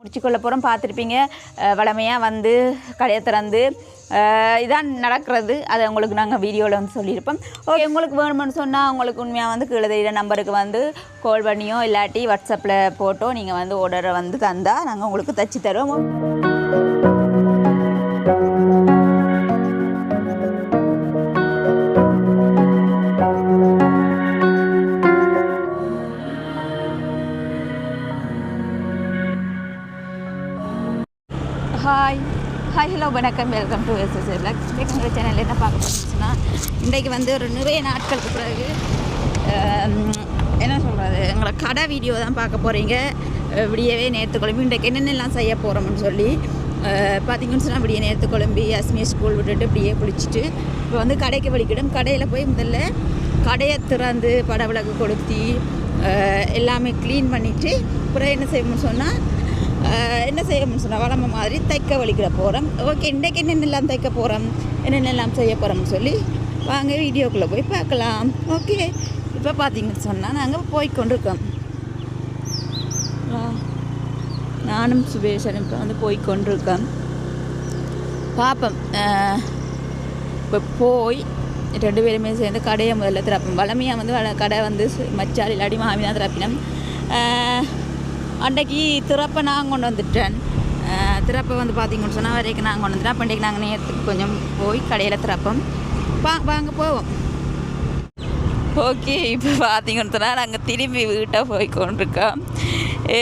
முடிச்சுக்கொள்ள போகிறோம். பார்த்துருப்பீங்க வளமையாக வந்து கடையை திறந்து இதான் நடக்கிறது. அதை உங்களுக்கு நாங்கள் வீடியோவில் வந்து சொல்லியிருப்போம். ஓகே, உங்களுக்கு வேணுமென்னு சொன்னால் உங்களுக்கு உண்மையாக வந்து கீழே தெரியுற நம்பருக்கு வந்து கால் பண்ணியோ இல்லாட்டி வாட்ஸ்அப்பில் போட்டோ நீங்கள் வந்து ஆர்டரை வந்து தந்தால் நாங்கள் உங்களுக்கு தைச்சி தருவோம். ஹாய் ஹலோ வணக்கம், வெல்கம் டு எஸ்எஸ்ஏ பிளாக். இன்றைக்கு உங்கள் சேனலில் என்ன பார்க்க போச்சுன்னா, இன்றைக்கு வந்து ஒரு நிறைய நாட்களுக்கு பிறகு என்ன சொல்கிறது, எங்களை கடை வீடியோ தான் பார்க்க போகிறீங்க. விடியவே நேற்று குழம்பி இன்றைக்கு என்னென்னலாம் செய்ய போகிறோம்னு சொல்லி பார்த்தீங்கன்னு சொன்னால், விடிய நேற்று குழம்பி அஸ்மியை ஸ்கூல் விட்டுட்டு இப்படியே குளிச்சுட்டு இப்போ வந்து கடைக்கு வலிக்கிடும். கடையில் போய் முதல்ல கடையை திறந்து படவிளக்கு கொளுத்தி எல்லாமே க்ளீன் பண்ணிவிட்டு அப்புறம் என்ன செய்யணும்னு சொன்னால் வளமை மாதிரி தைக்க வலிக்கிற போகிறோம். ஓகே, இன்றைக்கு என்னென்னலாம் தைக்க போகிறோம், என்னென்னலாம் செய்ய போகிறோம்னு சொல்லி வாங்க வீடியோக்குள்ளே போய் பார்க்கலாம். ஓகே, இப்போ பார்த்தீங்கன்னு சொன்னால் நாங்கள் போய்கொண்டிருக்கோம். நானும் சுபேஷனும் இப்போ வந்து போய்கொண்டிருக்கோம். பார்ப்போம். இப்போ போய் 2 பேருமே சேர்ந்து கடையை முதல்ல திறப்போம். வளமையாக வந்து கடை வந்து மச்சால் இல்லாடி மாமி தான் திறப்பினோம். அன்றைக்கு திறப்பை நான் கொண்டு வந்துட்டேன். திறப்பை வந்து பார்த்திங்கன்னு சொன்னால் வரைக்கும் நான் கொண்டு வந்துட்டேன். அப்போ இன்றைக்கு நாங்கள் நேரத்துக்கு கொஞ்சம் போய் கடையில் திறப்போம். வாங்க போவோம். ஓகே, இப்போ பார்த்திங்கன்னு சொன்னால் நாங்கள் திரும்பி வீட்டை போய் கொண்டிருக்கோம்.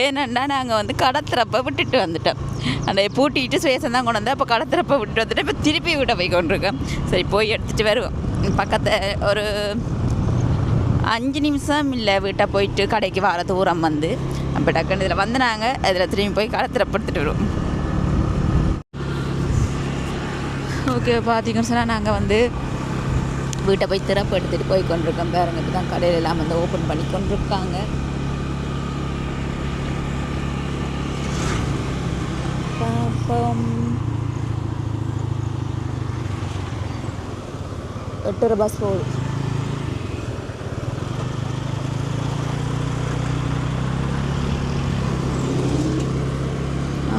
ஏன்னா நாங்கள் வந்து கடை திறப்பை விட்டுட்டு வந்துட்டோம். அந்த பூட்டிட்டு சுவேசம் தான் கொண்டு வந்தேன். அப்போ கடை திறப்பை விட்டுட்டு வந்துட்டு இப்போ திருப்பி வீட்டை போய் கொண்டிருக்கோம். சரி, போய் எடுத்துகிட்டு வருவோம். பக்கத்தில் ஒரு 5 நிமிஷம் இல்லை வீட்டை போயிட்டு கடைக்கு வர தூரம் வந்து அப்போ டக்குன்னு இதில் வந்து நாங்கள் அதில் திரும்பி போய் கடை திறப்படுத்திட்டு வருவோம். ஓகே, பார்த்தீங்கன்னு சொன்னால் நாங்கள் வந்து வீட்டை போய் திறப்பு எடுத்துகிட்டு போய் கொண்டிருக்கோம். பாருங்க, இப்போ தான் கடையில் எல்லாம் வந்து ஓப்பன் பண்ணி கொண்டிருக்காங்க. பாப்பம் 8 பஸ் போகுது.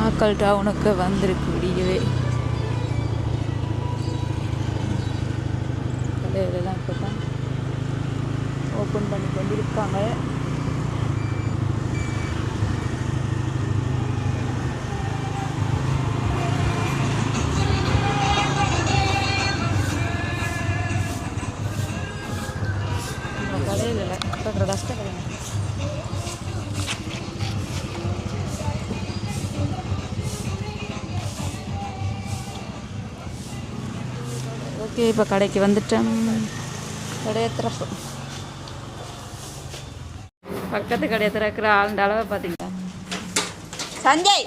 ஆக்கல் டவுனுக்கு வந்திருக்கு விடியவே. கடையிலலாம் இப்போ தான் ஓப்பன் பண்ணி கொண்டிருக்காங்க. கடையில் இல்லை, இப்போ கஷ்டம் கிடையாது. ஓகே, இப்போ கடைக்கு வந்துட்டோம். கடையை திறப்பு பக்கத்து கடையை திறக்கிற ஆளுண்ட அளவை பார்த்தீங்களா? சஞ்சய்,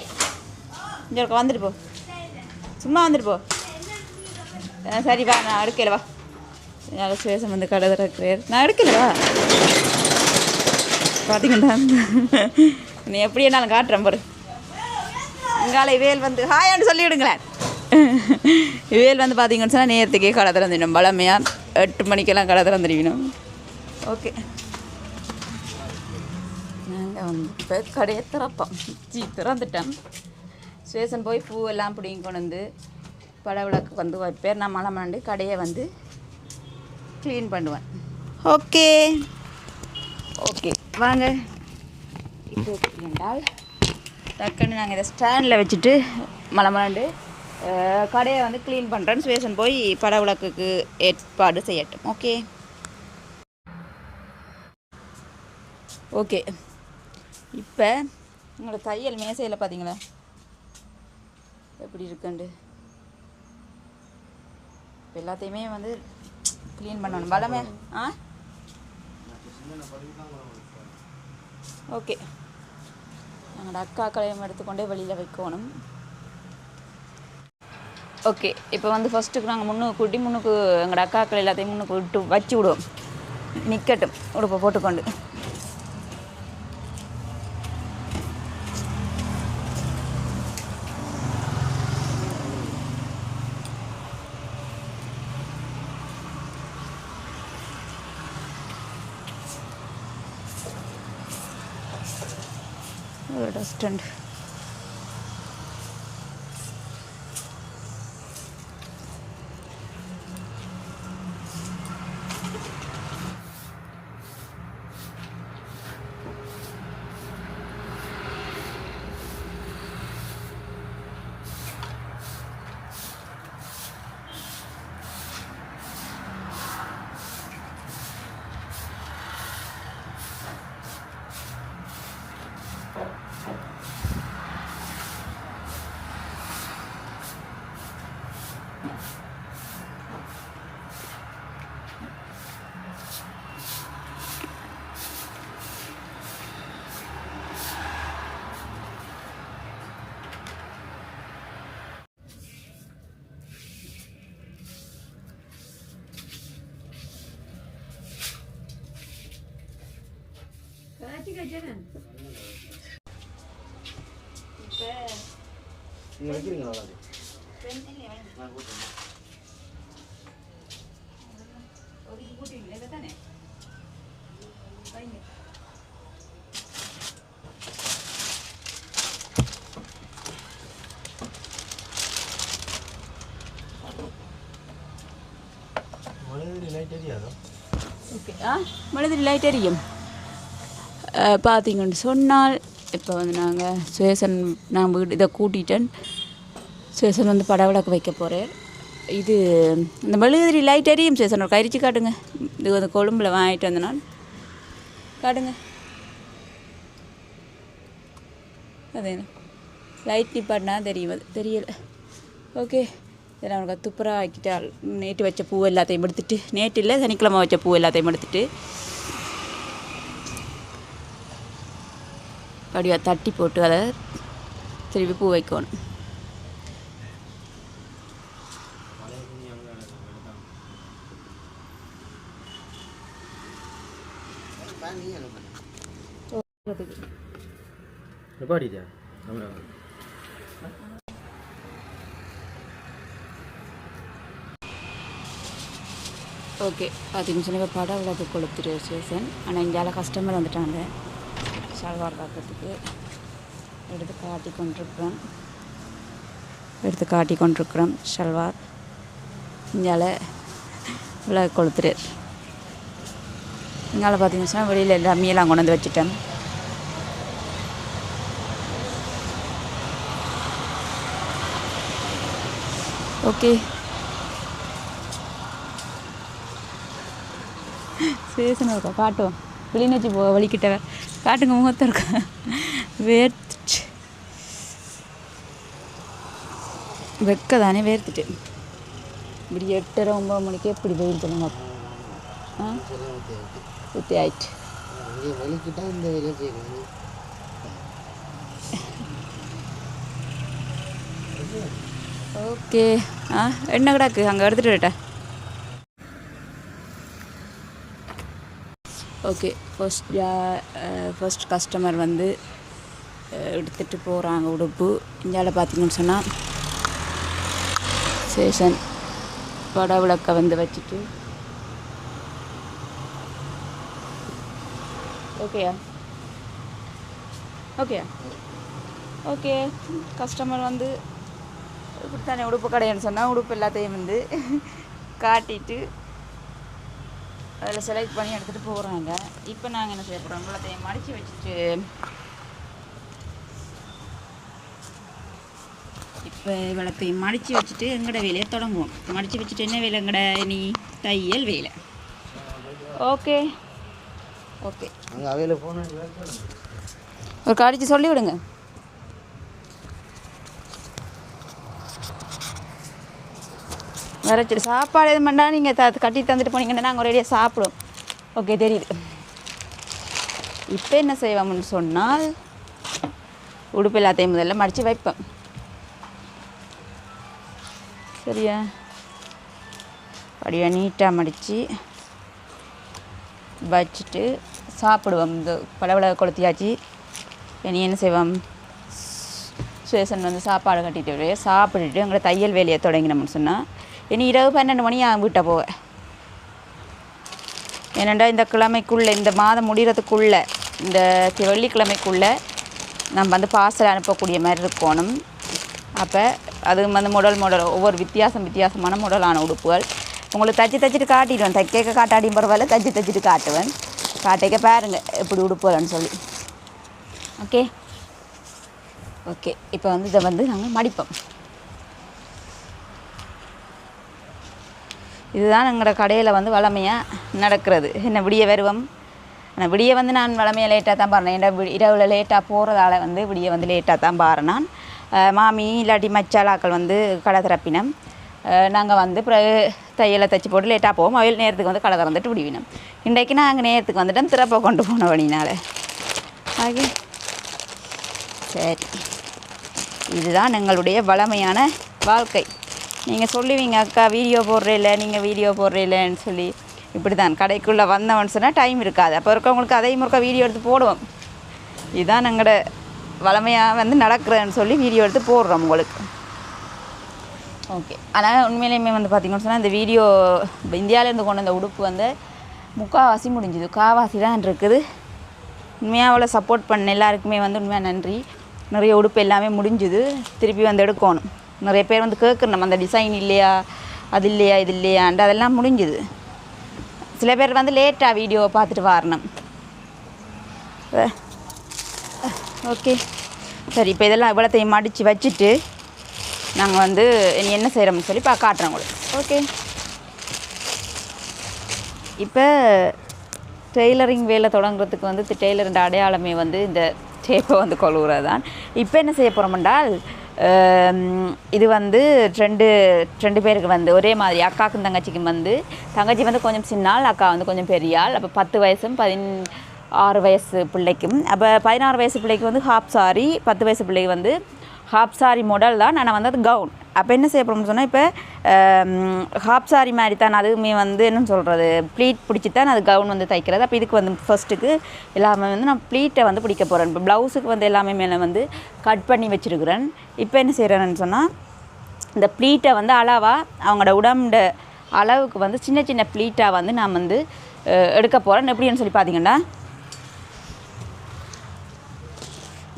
இங்கே வந்துட்டு போ, சும்மா வந்துட்டு போ. சரி வா, நான் அடுக்கல வா. நல்ல சுவேசம் வந்து கடை திறக்கிறேன். நான் அடுக்கல வா. பார்த்தீங்கன்னா நீ எப்படி என்னாலும் காட்டுறேன் பாரு. இங்கால வேல் வந்து ஹாயான்னு சொல்லிவிடுங்களேன். வேல் வந்து பார்த்தீங்கன்னு சொன்னால் நேரத்துக்கே கடை திறந்துடணும். பழமையாக 8 மணிக்கெல்லாம் கடை திறந்துடுவினோம். ஓகே, நாங்கள் வந்து இப்போ கடையை திறந்துட்டோம். ஸ்டேஷன் போய் பூவெல்லாம் பிடிங்கி கொண்டு வந்து படவிளக்கு வந்து வைப்பேன். நான் மழை மண்டு கடையை வந்து க்ளீன் பண்ணுவேன். ஓகே ஓகே வாங்க. இப்போ என்றால் டக்குன்னு நாங்கள் இதை ஸ்டாண்டில் வச்சுட்டு மழை மலாண்டு கடையை வந்து க்ளீன் பண்ணுறேன்னு சுவேசன் போய் படவிளக்குக்கு ஏற்பாடு செய்யட்டும். ஓகே ஓகே இப்போ உங்களோட தையல் மேசையில் பார்த்தீங்களா எப்படி இருக்குண்டு. இப்போ எல்லாத்தையுமே வந்து க்ளீன் பண்ணணும். பலமே ஓகே, எங்களோட அக்காக்களையும் எடுத்துக்கொண்டே வெளியில் வைக்கணும். ஓகே, இப்போ வந்து ஃபஸ்ட்டுக்கு நாங்கள் முன்னுக்கு எங்களோட அக்காக்கள் எல்லாத்தையும் முன்னுக்கு விட்டு வச்சு விடுவோம். நிற்கட்டும் உடுப்பை போட்டுக்கொண்டு. ஒரு டஸ்ட் நீங்கள் வைக்கிறீங்களா ஓகே மனதில் லைட் எரியும் பார்த்தீங்கன்னு சொன்னால் இப்போ வந்து நாங்கள் சுயசன் நான் வீடு இதை கூட்டிட்டேன் சுயசன் வந்து படவிளக்கு வைக்க போகிறேன் இது இந்த மெழுகுதிரி லைட் எரியும் சுயசன் ஒரு கரிச்சு காட்டுங்க இது வந்து கொழும்பில் வாங்கிட்டு வந்தனால் காட்டுங்க அதே லைட் நிப்பாட்டினா தெரியும் அது தெரியலை ஓகே இதில் அவனுக்கு துப்புராக ஆக்கிட்டால் நேற்று வச்ச பூ எல்லாத்தையும் எடுத்துட்டு நேற்று இல்லை சனிக்கிழமை வச்ச பூ எல்லாத்தையும் எடுத்துட்டு அப்படியே தட்டி போட்டு அதை திருப்பி பூ வைக்கணும் ஓகே பார்த்தீங்கன்னு சொல்லி இப்போ படம் விளக்கு கொளுத்துட்டு ஸ்டேஷன் ஆனால் இந்தியாவில் கஸ்டமர் வந்துட்டாங்க சல்வார் பார்க்கறதுக்கு எடுத்து காட்டி கொண்டிருக்கிறோம் சல்வார் இந்தியாவில் விளக்கு கொளுத்துட்டு இங்கால பார்த்தீங்கன்னு சொன்னால் வெளியில் எல்லாம் மீலாம் கொண்டு வந்து வச்சுட்டேன் ஓகே சேசனம் இருக்கா காட்டும் கிளிநொச்சி போ வலிக்கிட்ட காட்டுங்க முகத்தை இருக்கா வேர்த்துச்சு வெக்க தானே வேர்த்துட்டு இப்படி 8:30 9 மணிக்கே இப்படி வெயில் சொல்லுங்க சுற்றி ஆயிட்டு ஓகே என்ன கிடாக்கு அங்கே எடுத்துகிட்டு விட்டேன் ஓகே ஃபர்ஸ்ட் கஸ்டமர் வந்து எடுத்துகிட்டு போகிறாங்க உடுப்பு இந்தியாவில் பார்த்தீங்கன்னு சொன்னால் சேஷன் பட விளக்கை வந்து வச்சுட்டு ஓகேயா ஓகே கஸ்டமர் வந்து இப்படி தானே உடுப்பு கடைன்னு சொன்னால் உடுப்பு எல்லாத்தையும் வந்து காட்டிட்டு அதில் செலக்ட் பண்ணி எடுத்துகிட்டு போகிறாங்க இப்போ நாங்கள் என்ன செய்ய போகிறோம் எல்லாத்தையும் மடித்து வச்சுட்டு இப்போ இவ்வளோத்தையும் மடித்து வச்சுட்டு எங்களோட வேலையை தொடங்குவோம் மடித்து வச்சுட்டு என்ன வேலை எங்கட நீ தையல் வேலை ஓகே ஒரு கடிச்சு சொல்லி விடுங்க வரைச்சிட்டு சாப்பாடு எது பண்ணால் நீங்கள் கட்டி தந்துட்டு போனீங்கன்னா நாங்கள் ஒரேடியாக சாப்பிடுவோம் ஓகே தெரியுது இப்போ என்ன செய்வோம்னு சொன்னால் உடுப்பு எல்லாத்தையும் முதல்ல மடித்து வைப்பேன் சரியா அப்படியே நீட்டாக மடித்து வச்சுட்டு சாப்பிடுவோம் இந்த பளபள கொளுத்தியாச்சு இனி என்ன செய்வோம் சுயசன் வந்து சாப்பாடு கட்டிட்டு சாப்பிட்டுட்டு எங்களை தையல் வேலையை தொடங்கினோம்னு சொன்னால் இனி இரவு 12 மணி வீட்டை போவேன் ஏனெண்டா இந்த கிழமைக்குள்ளே இந்த மாதம் முடிகிறதுக்குள்ளே இந்த வெள்ளிக்கிழமைக்குள்ளே நம்ம வந்து பார்சல் அனுப்பக்கூடிய மாதிரி இருக்கணும் அப்போ அது வந்து மாடல் ஒவ்வொரு வித்தியாசமான மாடலான உடுப்புகள் உங்களுக்கு தச்சுட்டு காட்டிடுவேன் தைக்க காட்டாடியும் பரவாயில்ல தச்சுட்டு காட்டுவேன் காட்டிக்க பாருங்கள் எப்படி உடுப்புகள்னு சொல்லி ஓகே இப்போ வந்து இதை வந்து நாங்கள் மடிப்போம் இதுதான் எங்களோட கடையில் வந்து வளமையாக நடக்கிறது என்ன விடிய வருவோம் ஆனால் விடிய வந்து நான் வளமையாக லேட்டாக தான் பாருறேன் ஏன்னா இரவில் லேட்டாக போகிறதால வந்து விடிய வந்து லேட்டாக தான் பாருறேன் நான் மாமி இல்லாட்டி மச்சாளாக்கள் வந்து கடை திறப்பினம் நாங்கள் வந்து தையலை தைச்சி போட்டு லேட்டாக போவோம் அவையில் நேரத்துக்கு வந்து கடை திறந்துட்டு விடுவினோம் இன்றைக்கு நாங்கள் நேரத்துக்கு வந்துட்டோம் திறப்பை கொண்டு போன வழினால ஆகே சரி இதுதான் எங்களுடைய வளமையான வாழ்க்கை நீங்கள் சொல்லுவீங்க அக்கா வீடியோ போடுறேன்னு சொல்லி இப்படி தான் கடைக்குள்ளே வந்தவன்னு சொன்னால் டைம் இருக்காது அப்போ இருக்கவங்களுக்கு அதையும் ஒருக்கா வீடியோ எடுத்து போடுவோம் இதுதான் எங்களோட வளமையாக வந்து நடக்கிறேன்னு சொல்லி வீடியோ எடுத்து போடுறோம் உங்களுக்கு. ஓகே, ஆனால் உண்மையிலேயுமே வந்து பார்த்திங்கன்னு சொன்னால் இந்த வீடியோ இப்போ இந்தியாவிலேருந்து கொண்டு வந்த உடுப்பு வந்து முக்கால்வாசி முடிஞ்சுது, காவாசி தான் இருக்குது. உண்மையாக அவ்வளோ சப்போர்ட் பண்ண எல்லாருக்குமே வந்து உண்மையாக நன்றி. நிறைய உடுப்பு எல்லாமே முடிஞ்சுது, திருப்பி வந்து எடுக்கணும். நிறைய பேர் வந்து கேட்குறோம் அந்த டிசைன் இல்லையா, அது இல்லையா, இது இல்லையான்ட்டு, அதெல்லாம் முடிஞ்சுது. சில பேர் வந்து லேட்டாக வீடியோவை பார்த்துட்டு வரணும். ஓகே சரி, இப்போ இதெல்லாம் இவ்வளோத்தையும் மடித்து வச்சுட்டு நாங்கள் வந்து இனி என்ன செய்கிறோம்னு சொல்லி காட்டுறோம் உங்களுக்கு. ஓகே, இப்போ டெய்லரிங் வேலை தொடங்குறதுக்கு வந்து டெய்லரின் அடையாளமே வந்து இந்த டேப்பை வந்து கொள்ளுறது தான். இப்போ என்ன செய்ய போகிறோம்னால், இது வந்து ரெண்டு பேருக்கு வந்து ஒரே மாதிரி, அக்காவுக்கும் தங்கச்சிக்கும் வந்து தங்கச்சி வந்து கொஞ்சம் சின்னால், அக்கா வந்து கொஞ்சம் பெரியாள். அப்போ 10 வயசும் 16 வயசு பிள்ளைக்கும், அப்போ 16 வயசு பிள்ளைக்கு வந்து ஹாப் சாரி, 10 வயசு பிள்ளைக்கு வந்து ஹாப் சாரி மாடல் தான். நான் வந்து அது கவுன். அப்போ என்ன செய்ய போகிறோம்னு சொன்னால், இப்போ ஹாப் சாரி மாதிரி தான் அதுவுமே வந்து என்னன்னு சொல்கிறது, ப்ளீட் பிடிச்சி தான் அது கவுன் வந்து தைக்கிறது. அப்போ இதுக்கு வந்து ஃபஸ்ட்டுக்கு எல்லாமே வந்து நான் ப்ளீட்டை வந்து பிடிக்க போகிறேன். இப்போ ப்ளவுஸுக்கு வந்து எல்லாமே மேலே வந்து கட் பண்ணி வச்சுருக்குறேன். இப்போ என்ன செய்கிறேன்னு சொன்னால், இந்த ப்ளீட்டை வந்து அளவாக அவங்களோட உடம்புட அளவுக்கு வந்து சின்ன சின்ன ப்ளீட்டாக வந்து நான் வந்து எடுக்க போகிறேன். எப்படின்னு சொல்லி பார்த்தீங்கன்னா,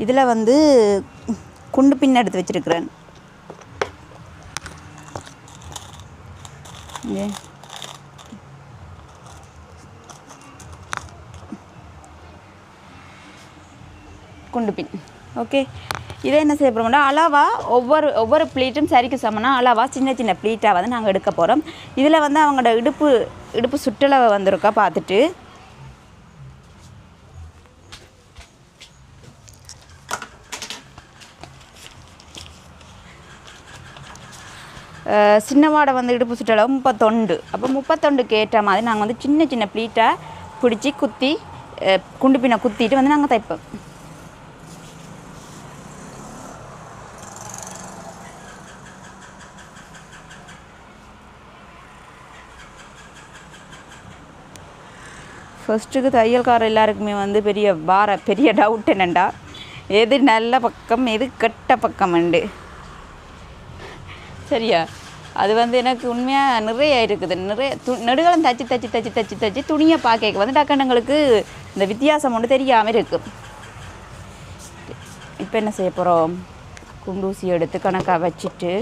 இதில் வந்து குண்டு பின் எடுத்து வச்சுருக்கிறேன். குண்டு பின். ஓகே, இதை என்ன செய்ய போகிறோம்னா, அளவாக ஒவ்வொரு ப்ளீட்டும் சரிக்கு சமனா அளவாக சின்ன சின்ன ப்ளீட்டாக வந்து நாங்கள் எடுக்க போகிறோம். இதில் வந்து அவங்களோட இடுப்பு சுற்றளவை வந்திருக்கா பார்த்துட்டு, சின்னவாடை வந்து இடுப்பு சுற்றளவு 31. அப்போ 31க்கு ஏற்ற மாதிரி நாங்கள் வந்து சின்ன சின்ன ப்ளீட்டாக பிடிச்சி குத்தி குண்டு பின்னை குத்திட்டு வந்து நாங்கள் தைப்போம். ஃபஸ்ட்டுக்கு தையல்காரர் எல்லாருக்குமே வந்து பெரிய டவுட் என்னென்னா, எது நல்ல பக்கம் எது கெட்ட பக்கம் உண்டு. சரியா, அது வந்து எனக்கு உண்மையாக நிறைய இருக்குது. நிறைய நெடுகாலம் தச்சு துணியை பார்க்க வந்து டக்கண்டங்களுக்கு இந்த வித்தியாசம் ஒன்று தெரியாமல் இருக்குது. இப்போ என்ன செய்ய போகிறோம், குண்டூசி எடுத்து கணக்காக வச்சுட்டு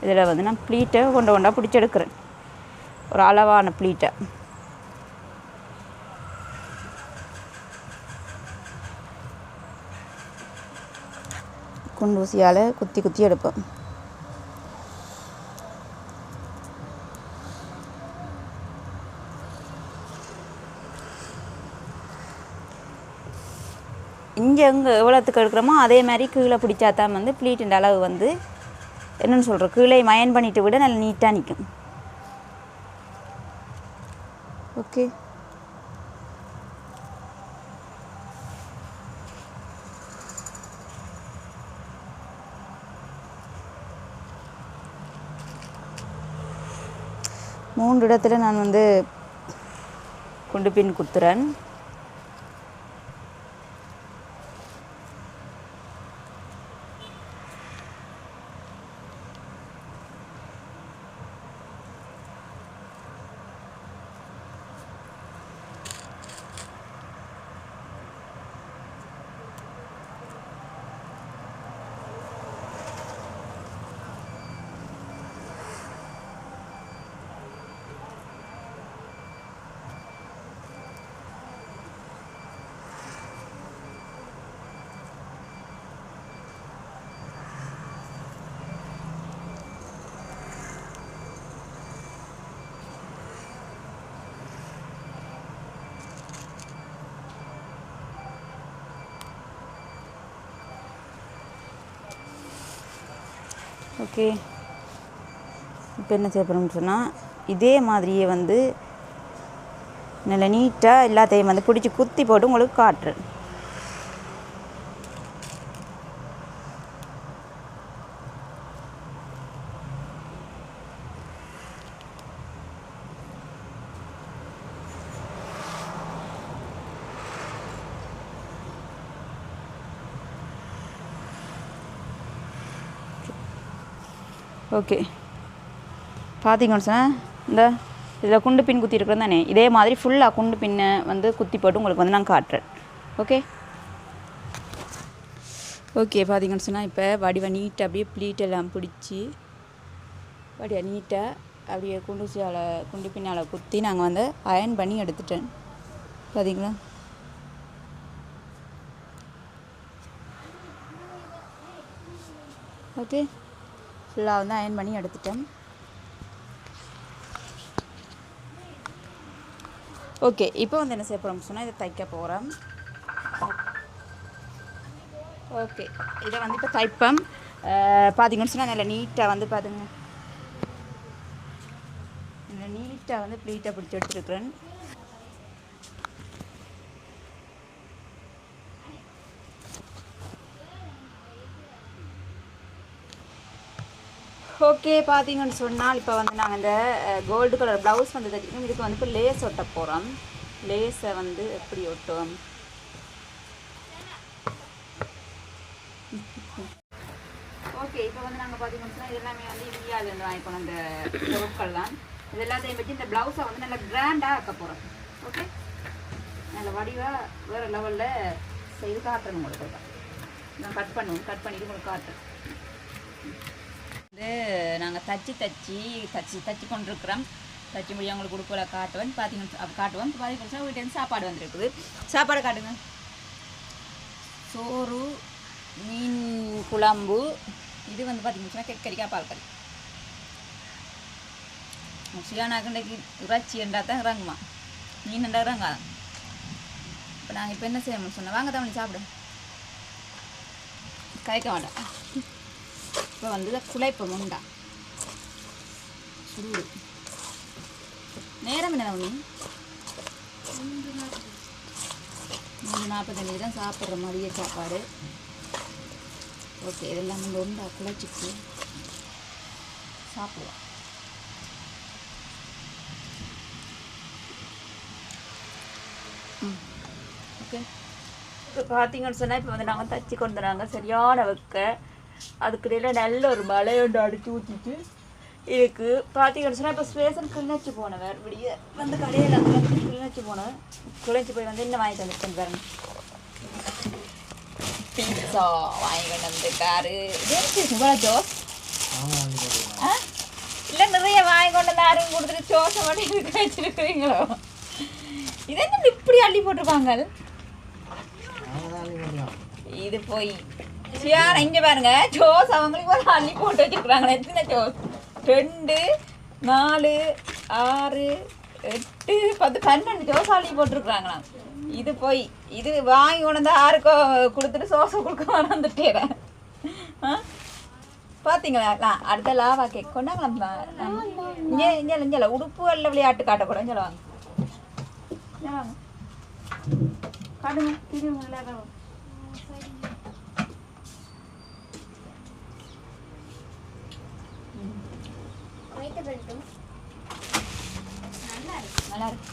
இதில் வந்து நான் ப்ளீட்டை கொண்டா பிடிச்செடுக்கிறேன். ஒரு அளவான ப்ளீட்டை குண்டூசியால் குத்தி எடுப்போம். இங்கே எவ்வளோத்துக்கு எடுக்கிறோமோ அதே மாதிரி கீழே பிடிச்சா தான் வந்து ப்ளீட்டின் அளவு வந்து என்னென்னு சொல்கிறோம், கீழே மயன் பண்ணிட்டு விட நல்லா நீட்டாக நிற்கும். ஓகே, மூன்று இடத்துல நான் வந்து குண்டு பின் குத்துறேன். ஓகே, இப்போ என்ன செய்ய போகிறோம்னு சொன்னால், இதே மாதிரியே வந்து நல்லா நீட்டாக எல்லாத்தையும் வந்து பிடிச்சி குத்தி போட்டு உங்களுக்கு காட்டுறேன். ஓகே பார்த்தீங்கன்னு சொன்னால் இந்த இதில் குண்டு பின் குத்தி இருக்கிறது தானே, இதே மாதிரி ஃபுல்லாக குண்டு பின்னை வந்து குத்தி போட்டு உங்களுக்கு வந்து நான் காட்டுறேன். ஓகே ஓகே பார்த்தீங்கன்னு சொன்னால் இப்போ வடிவை நீட்டாக அப்படியே ப்ளீட் எல்லாம் பிடிச்சி வடிவை நீட்டாக அப்படியே குண்டு பின்னால் குத்தி நாங்கள் வந்து அயர்ன் பண்ணி எடுத்துட்டேன். பார்த்தீங்களா? ஓகே ஃபுல்லாக வந்து அயர்ன் பண்ணி எடுத்துட்டேன். ஓகே இப்போ வந்து என்ன செய்ய போகிறோம்னு சொன்னால் இதை தைக்க போகிறோம். ஓகே இதை வந்து இப்போ தைப்போம். பார்த்தீங்கன்னு சொன்னால் நல்லா நீட்டாக வந்து பார்த்துங்க, நல்லா நீட்டாக வந்து ப்ளீட்டாக பிடிச்சி எடுத்துருக்குறேன். ஓகே பார்த்தீங்கன்னு சொன்னால் இப்போ வந்து நாங்கள் இந்த கோல்டு கலர் ப்ளவுஸ் வந்து தைச்சிக்கணும். இதுக்கு வந்து இப்போ லேஸ் ஒட்ட போகிறோம். லேஸை வந்து எப்படி ஒட்டுவோம்? ஓகே இப்போ வந்து நாங்கள் பார்த்தீங்கன்னு சொன்னால் இது எல்லாமே வந்து இந்தியாவிலேருந்து வாங்கிக்கணும் அந்த பொருட்கள்லாம். இது எல்லாத்தையும் வச்சு இந்த ப்ளவுஸை வந்து நல்லா கிராண்டாக ஆக்க போகிறோம். ஓகே நல்ல வடிவாக வேறு லெவலில் செய்து காட்டுறேன் உங்களுக்கு. நான் கட் பண்ணிவிட்டு உங்களுக்கு காட்டுறேன். இது நாங்கள் தச்சு கொண்டிருக்கிறோம். தச்சு முடியும் உங்களுக்கு கொடுக்கல காட்டுவேன். பார்த்தீங்கன்னா காட்டுவோம். பார்த்தீங்கன்னா வீட்டிலேருந்து சாப்பாடு வந்துருக்குது. சாப்பாடு காட்டுங்க. சோறு, மீன் குழம்பு, இது வந்து பார்த்தீங்கன்னா கெக்கரிக்காய் பால் கறி. சியானாக்கு இறைச்சி என்றால் தான் இறங்குமா, மீன் என்றால் இறங்காதான். இப்போ நாங்கள் இப்போ என்ன செய்யணும்னு சொன்னோம், வாங்க தமிழ் சாப்பிடு, கரைக்க வேண்டாம். இப்போ வந்து குழைப்பம் உண்டா சுடு நேரம் என்ன ஒன்று 3:45 தான் சாப்பிட்ற மாதிரியே சாப்பாடு. ஓகே இதெல்லாம் வந்து உண்டா குழைச்சிட்டு சாப்பிடுவோம். ஓகே இப்போ பார்த்தீங்கன்னு சொன்னால் இப்போ வந்து நாங்கள் தச்சு கொண்டு வராங்க சரியான வைக்க. அதுக்கிடையில் நல்ல ஒரு மழையோண்டு அடித்து ஊற்றிட்டு இருக்கு. பார்த்தீங்கன்னு சொன்னால் இப்போ ஸ்பேஷன் கிளிநொச்சி போனவர் இப்படியே வந்து கடையில் கிளிநொச்சி போனேன். கிளிநொச்சி போய் வந்து என்ன வாங்கிட்டு வந்துருக்கேன் பாருங்க, பீட்சா வாங்கிட்டு வந்துருக்காரு. ஜோஸ் இல்லை நிறைய வாங்கி கொண்டு வந்து யாரும் கொடுத்துட்டு சோசை மட்டும் இருக்க வச்சுருக்கிறீங்களோ? இது என்ன இப்படி அள்ளி போட்டிருப்பாங்க? இது போய் சியானா இங்கே பாருங்க, ஜோஸ் அவங்களுக்கு ஒரு அள்ளி போட்டு வச்சுருக்குறாங்களே. எத்தனை ஜோஸ்? 2, 4, 6, 8, 10, 12 ஜோஸ் அள்ளி போட்டிருக்குறாங்களாம். இது போய் இது வாங்கி கொண்டு வந்து யாருக்கோ கொடுத்துட்டு சோசை கொடுக்க வந்துட்டேன். பார்த்தீங்களா? அடுத்த லாவா கேக் கொண்டாங்களா? இங்கே உடுப்புகளில் விளையாட்டு காட்டக்கூடாது. இங்கே வாங்க காட்டுங்க, திரும்ப நல்லா இருக்கு.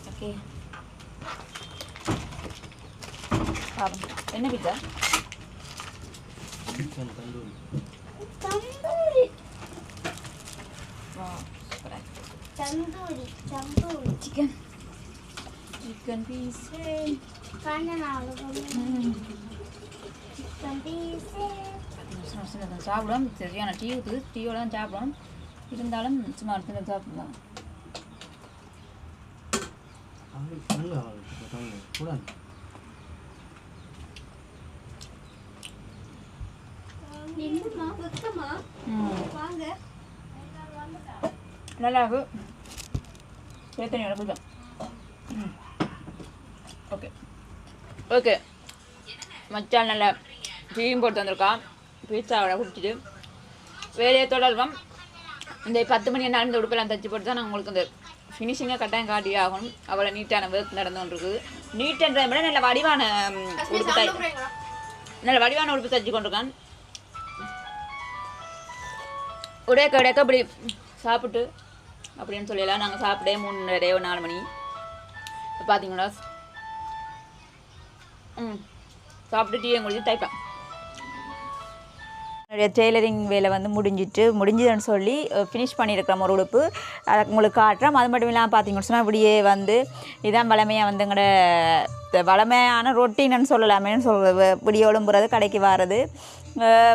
ஓகே என்ன பீட்சா? சிக்கன் பீஸ் சாப்பிடுவோம். சரியான டீ ஊற்றுது, டீயோட தான் சாப்பிடுவோம். இருந்தாலும் சும்மா அடுத்த சாப்பிடலாம். நல்லா இருக்கும். சேத்தனியோட பூஜை. ஓகே ஓகே மச்சான் நல்லா டீயும் போட்டு வந்திருக்கான். பீட்சாவோட குடிச்சிட்டு வேலையை தொடர்வோம். இந்த 10 மணி என்ன இந்த உடுப்பெல்லாம் தச்சு போட்டு தான் நான் உங்களுக்கு இந்த ஃபினிஷிங்காக கட்டாயம் காட்டி ஆகணும். அவ்வளோ நீட்டான ஒர்க் நடந்துகிட்டு நீட்டுன்றதை விட நல்ல வடிவான உடுப்பு தச்சு கொண்டிருக்கான். உடைக்க அப்படி சாப்பிட்டு அப்படின்னு சொல்லலாம். நாங்கள் சாப்பிட்டே 3:30 4 மணி பார்த்தீங்களா. சாப்பிட்டு டீயை குடிச்சு தைப்பேன். டெய்லரிங் வேலை வந்து முடிஞ்சுதுன்னு சொல்லி ஃபினிஷ் பண்ணியிருக்கிறோம் ஒரு உடுப்பு. அதை உங்களுக்கு காட்டுறோம். அது மட்டும் இல்லாமல் பார்த்தீங்கன்னு சொன்னால் இப்படியே வந்து இதான் வளமையாக வந்து எங்களோட வளமையான ரொட்டீன்னு சொல்லலாமேன்னு சொல்கிறது. இப்படி ஒழும்புறது, கடைக்கு வர்றது,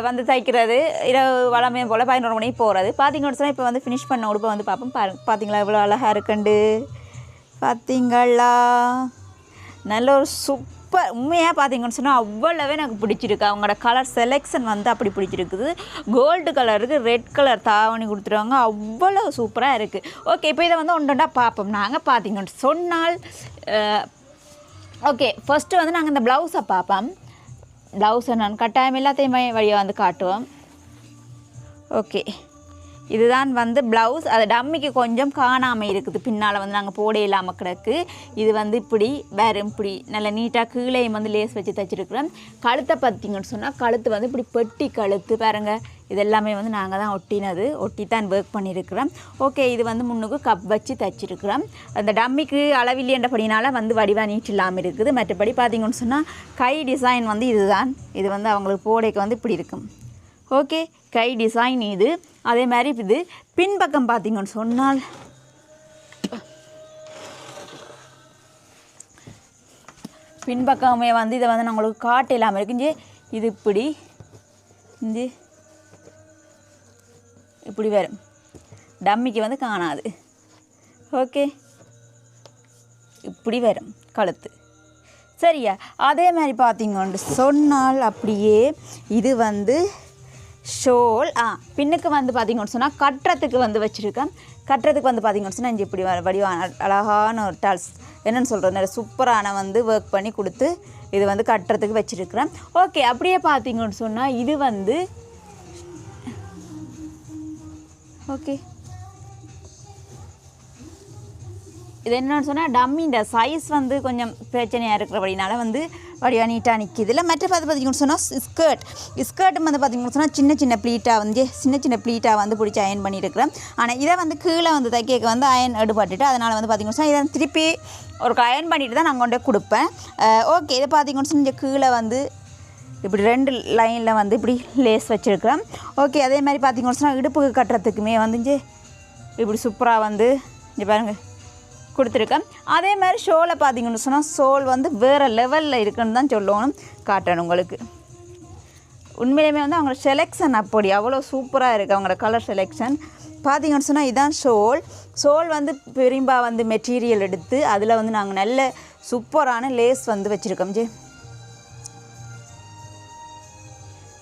வந்து தைக்கிறது, இரவு வளமையை போல் 11 மணிக்கு போகிறது. பார்த்தீங்கன்னு சொன்னால் இப்போ வந்து ஃபினிஷ் பண்ண உடுப்பை வந்து பார்ப்போம். பார்த்தீங்களா இவ்வளோ அழகாக இருக்குண்டு? பார்த்தீங்களா? நல்ல ஒரு சூப்பர். உண்மையாக பார்த்தீங்கன்னு சொன்னால் அவ்வளவே எனக்கு பிடிச்சிருக்கு. அவங்களோட கலர் செலெக்ஷன் வந்து அப்படி பிடிச்சிருக்குது. கோல்டு கலருக்கு ரெட் கலர் தாவணி கொடுத்துருவாங்க. அவ்வளோ சூப்பராக இருக்குது. ஓகே, இப்போ இதை வந்து ஒன்றா பார்ப்போம். நாங்கள் பார்த்தீங்கன்னு சொன்னால் ஓகே, ஃபஸ்ட்டு வந்து நாங்கள் இந்த ப்ளவுஸை பார்ப்போம். ப்ளவுஸை நான் கட்டாயம் எல்லாத்தையுமே வழியாக வந்து காட்டுவோம். ஓகே, இதுதான் வந்து ப்ளவுஸ். அது டம்மிக்கு கொஞ்சம் காணாமல் இருக்குது. பின்னால் வந்து நாங்கள் போட இல்லாமல் கிடக்கு. இது வந்து இப்படி வேறு இப்படி நல்லா நீட்டாக கீழேயும் வந்து லேஸ் வச்சு தைச்சிருக்கிறோம். கழுத்தை பார்த்திங்கன்னு சொன்னால் கழுத்து வந்து இப்படி பெட்டி கழுத்து பாருங்கள். இது எல்லாமே வந்து நாங்கள் தான் ஒட்டி தான் ஒர்க் பண்ணியிருக்கிறோம். ஓகே, இது வந்து முன்னுக்கு கப் வச்சு தைச்சிருக்கிறோம். அந்த டம்மிக்கு அளவில்லைன்றபடினால வந்து வடிவாக நீட் இல்லாமல் இருக்குது. மற்றபடி பார்த்திங்கன்னு சொன்னால் கை டிசைன் வந்து இதுதான். இது வந்து அவங்களுக்கு போடைக்கு வந்து இப்படி இருக்கும். ஓகே, கை டிசைன் இது. அதே மாதிரி இது பின்பக்கம் பார்த்தீங்கன்னு சொன்னால் பின்பக்கமே வந்து இதை வந்து நான் உங்களுக்கு காட்ட இல்லாமல் இருக்குஞ்சு. இது இப்படி இப்படி வரும். டம்மிக்கு வந்து காணாது. ஓகே, இப்படி வரும் கழுத்து. சரியா? அதே மாதிரி பார்த்தீங்கன்னு சொன்னால் அப்படியே இது வந்து ஷோல். பின்னுக்கு வந்து பார்த்திங்கன்னு சொன்னால் கட்டுறதுக்கு வந்து வச்சுருக்கேன். கட்டுறதுக்கு வந்து பார்த்திங்கன்னு சொன்னால் இங்கே இப்படி வடிவான அழகான ஒரு டால்ஸ் என்னென்னு சொல்கிறது, நிறைய சூப்பரான வந்து ஒர்க் பண்ணி கொடுத்து இது வந்து கட்டுறதுக்கு வச்சுருக்கிறேன். ஓகே, அப்படியே பார்த்திங்கன்னு சொன்னால் இது வந்து ஓகே, இது என்னென்னு சொன்னால் டம்மி இந்த சைஸ் வந்து கொஞ்சம் பிரச்சனையாக இருக்கிறபடினால வந்து வடிவாக நீட்டாக நிற்கிது. இல்லை மற்ற பார்த்திங்கன்னு சொன்னால் ஸ்கர்ட்டும் வந்து பார்த்திங்கன்னு சொன்னால் சின்ன ப்ளீட்டாக வந்து பிடிச்சி அயன் பண்ணியிருக்கிறேன். ஆனால் இதை வந்து கீழே வந்து தைக்க வந்து அயன் எடுபட்டுட்டு அதனால் வந்து பார்த்திங்கன்னு சொன்னால் இதை திருப்பி ஒரு அயன் பண்ணிட்டு தான் நான் கொண்டே கொடுப்பேன். ஓகே, இதை பார்த்திங்கன்னு சொன்னால் இங்கே கீழே வந்து இப்படி 2 லைனில் வந்து இப்படி லேஸ் வச்சுருக்கிறேன். ஓகே, அதே மாதிரி பார்த்திங்கன்னு சொன்னால் இடுப்புக்கு கட்டுறதுக்குமே வந்து இப்படி சூப்பராக வந்து இங்கே பாருங்கள் கொடுத்துருக்கேன். அதே மாதிரி ஷோலை பார்த்தீங்கன்னு சொன்னால் ஷோல் வந்து வேறு லெவலில் இருக்குன்னு தான் சொல்லணும், காட்டணும் உங்களுக்கு. உண்மையிலுமே வந்து அவங்களோட செலெக்ஷன் அப்படி அவ்வளோ சூப்பராக இருக்குது. அவங்களோட கலர் செலெக்ஷன் பார்த்தீங்கன்னு சொன்னால் இதுதான் ஷோல் வந்து பெரும்பாக வந்து மெட்டீரியல் எடுத்து அதில் வந்து நாங்கள் நல்ல சூப்பரான லேஸ் வந்து வச்சுருக்கோம்.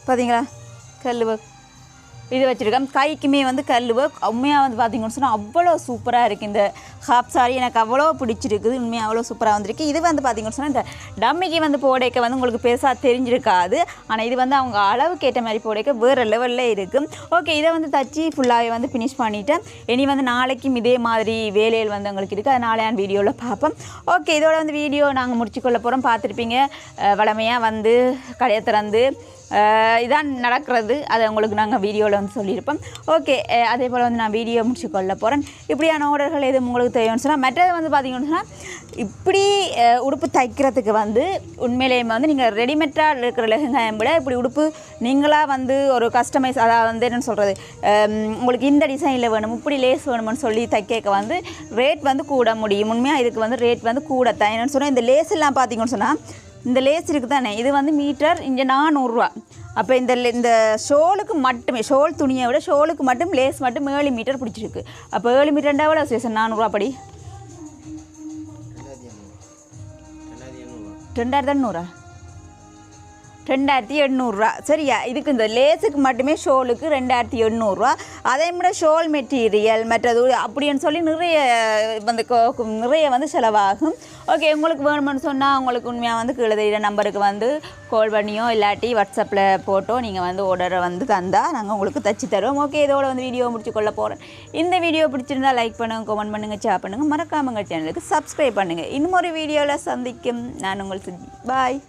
பார்த்தீங்களா? கல் ஒர்க் இது வச்சுருக்கேன். கைக்குமே வந்து கல் ஒர்க். உண்மையாக வந்து பார்த்திங்கன்னு சொன்னால் அவ்வளோ சூப்பராக இருக்குது. இந்த ஹாப் சாரி எனக்கு அவ்வளோ பிடிச்சிருக்குது. உண்மையாக அவ்வளோ சூப்பராக வந்திருக்கு. இது வந்து பார்த்திங்கன்னு சொன்னால் இந்த டம்மிக்கு வந்து போடைக்க வந்து உங்களுக்கு பெருசாக தெரிஞ்சிருக்காது. ஆனால் இது வந்து அவங்க அளவுக்கு ஏற்ற மாதிரி போடைக்க வேறு லெவலில் இருக்குது. ஓகே, இதை வந்து தச்சு ஃபுல்லாகவே வந்து ஃபினிஷ் பண்ணிவிட்டேன். இனி வந்து நாளைக்கும் இதே மாதிரி வேலையில் வந்து உங்களுக்கு இருக்குது. அது நாளையான வீடியோவில் பார்ப்போம். ஓகே, இதோட வந்து வீடியோ நாங்கள் முடிச்சுக்கொள்ள போகிறோம். பார்த்துருப்பீங்க வளமையாக வந்து கடையை திறந்து இதான் நடக்கிறது. அதை உங்களுக்கு நாங்கள் வீடியோவில் வந்து சொல்லியிருப்போம். ஓகே, அதே போல் வந்து நான் வீடியோ முடிச்சுக்கொள்ள போகிறேன். இப்படியான ஆர்டர்கள் எதுவும் உங்களுக்கு தேவைன்னு சொன்னால் மற்றது வந்து பார்த்திங்கன்னு சொன்னால் இப்படி உடுப்பு தைக்கிறதுக்கு வந்து உண்மையிலேயே வந்து நீங்கள் ரெடிமேடாக இருக்கிற லெஹங்காயை விட இப்படி உடுப்பு நீங்களாக வந்து ஒரு கஸ்டமைஸ், அதாவது வந்து என்னென்னு சொல்கிறது, உங்களுக்கு இந்த டிசைனில் வேணும், இப்படி லேஸ் வேணும்னு சொல்லி தைக்க வந்து ரேட் வந்து கூட முடியும். உண்மையாக இதுக்கு வந்து ரேட் வந்து கூட தான். என்னென்னு சொன்னால் இந்த லேஸ் எல்லாம் பார்த்திங்கன்னு சொன்னால் இந்த லேஸ் இருக்குது தானே, இது வந்து மீட்டர் இங்கே 400 ரூபா. அப்போ இந்த ஷோலுக்கு மட்டுமே, ஷோல் துணியை விட ஷோலுக்கு மட்டும் லேஸ் மட்டும் 7 மீட்டர் பிடிச்சிருக்கு. அப்போ 7 மீட்டர் எவ்வளோ சேஷன் 400 ரூபா படி 2800 2800 சரியா? இதுக்கு இந்த லேஸுக்கு மட்டுமே ஷோலுக்கு 2800. அதே மாதிரி ஷோல் மெட்டீரியல் மற்றது அப்படின்னு சொல்லி நிறைய வந்து செலவாகும். ஓகே, உங்களுக்கு வேணுமென்னு சொன்னால் உங்களுக்கு உண்மையாக வந்து கீழே தெரிகிற நம்பருக்கு வந்து கால் பண்ணியோ இல்லாட்டி வாட்ஸ்அப்பில் போட்டோ நீங்கள் வந்து ஆர்டரை வந்து தந்தால் நாங்கள் உங்களுக்கு தச்சு தருவோம். ஓகே, இதோட வந்து வீடியோ முடிச்சு கொள்ள போகிறேன். இந்த வீடியோ பிடிச்சிருந்தா லைக் பண்ணுங்கள், கமெண்ட் பண்ணுங்கள், ஷேர் பண்ணுங்கள், மறக்காம எங்கள் சேனலுக்கு சப்ஸ்கிரைப் பண்ணுங்கள். இன்னும் ஒரு வீடியோவில் சந்திக்கும் நான் உங்கள் பாய்.